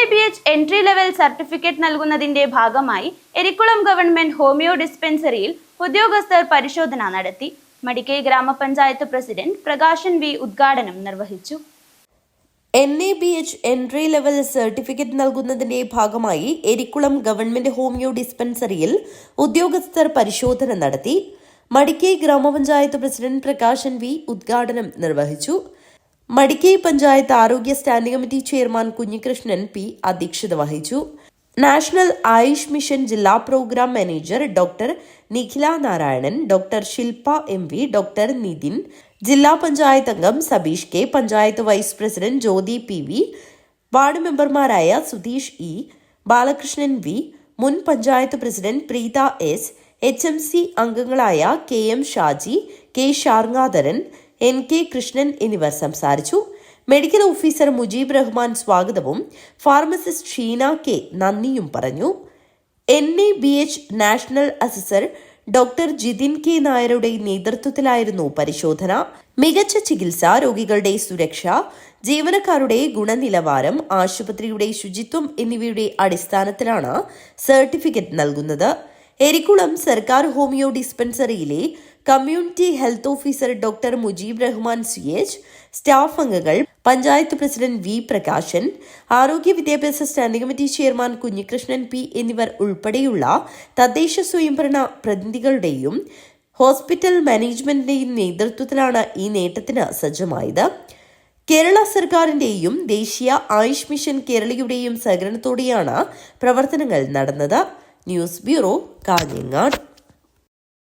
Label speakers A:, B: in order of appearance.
A: NABH entry level certificate നൽകുന്നതിന്റെ ഭാഗമായി Erikkulam government homeo ഡിസ്പെൻസറിയിൽ ഉദ്യോഗസ്ഥർ പരിശോധന നടത്തി. മടിക്കൈ ഗ്രാമപഞ്ചായത്ത് പ്രസിഡന്റ് പ്രകാശൻ വി ഉദ്ഘാടനം നിർവഹിച്ചു.
B: NABH എൻട്രി ലെവൽ സർട്ടിഫിക്കറ്റ് നൽകുന്നതിന്റെ ഭാഗമായി എരിക്കുളം ഗവൺമെന്റ് ഹോമിയോ ഡിസ്പെൻസറിയിൽ ഉദ്യോഗസ്ഥർ പരിശോധന നടത്തി. മടിക്കൈ ഗ്രാമപഞ്ചായത്ത് പ്രസിഡന്റ് പ്രകാശൻ വി ഉദ്ഘാടനം നിർവഹിച്ചു. മടിക്കൈ പഞ്ചായത്ത് ആരോഗ്യ standing committee chairman Kunhikrishnan P അധ്യക്ഷത വഹിച്ചു. നാഷണൽ ആയുഷ് മിഷൻ ജില്ലാ programme manager doctor Nikhila Narayanan, doctor Shilpa MV, doctor Nithin, ജില്ലാ പഞ്ചായത്ത് അംഗം Sabeesh K, panchayat vice president Jyothi PV, ward മെമ്പർമാരായ സുധീഷ് E, ബാലകൃഷ്ണൻ V, മുൻ panchayat president Preetha S, HMC അംഗങ്ങളായ KM Shaji, K Sharngadharan, NK Krishnan എന്നിവർ സംസാരിച്ചു. മെഡിക്കൽ ഓഫീസർ മുജീബ് റഹ്മാൻ സ്വാഗതവും ഫാർമസിസ്റ്റ് ഷീന K നന്ദിയും പറഞ്ഞു. NABH national assessor doctor Jithin K നായരുടെ നേതൃത്വത്തിലായിരുന്നു പരിശോധന. മികച്ച ചികിത്സ, രോഗികളുടെ സുരക്ഷ, ജീവനക്കാരുടെ ഗുണനിലവാരം, ആശുപത്രിയുടെ ശുചിത്വം എന്നിവയുടെ അടിസ്ഥാനത്തിലാണ് സർട്ടിഫിക്കറ്റ് നൽകുന്നത്. എരിക്കുളം സർക്കാർ ഹോമിയോ ഡിസ്പെൻസറിയിലെ community health officer doctor Mujeeb Rahman CH, staff അംഗങ്ങൾ, പഞ്ചായത്ത് പ്രസിഡന്റ് V പ്രകാശൻ, ആരോഗ്യ വിദ്യാഭ്യാസ standing committee chairman Kunhikrishnan P എന്നിവർ ഉൾപ്പെടെയുള്ള തദ്ദേശ സ്വയംഭരണ പ്രതിനിധികളുടെയും ഹോസ്പിറ്റൽ മാനേജ്മെന്റിന്റെയും നേതൃത്വത്തിലാണ് ഈ നേട്ടത്തിന് സജ്ജമായത്. കേരള സർക്കാരിന്റെയും ദേശീയ ആയുഷ് മിഷൻ കേരളയുടെയും സഹകരണത്തോടെയാണ് പ്രവർത്തനങ്ങൾ നടന്നത്. News bureau, Kanhangad.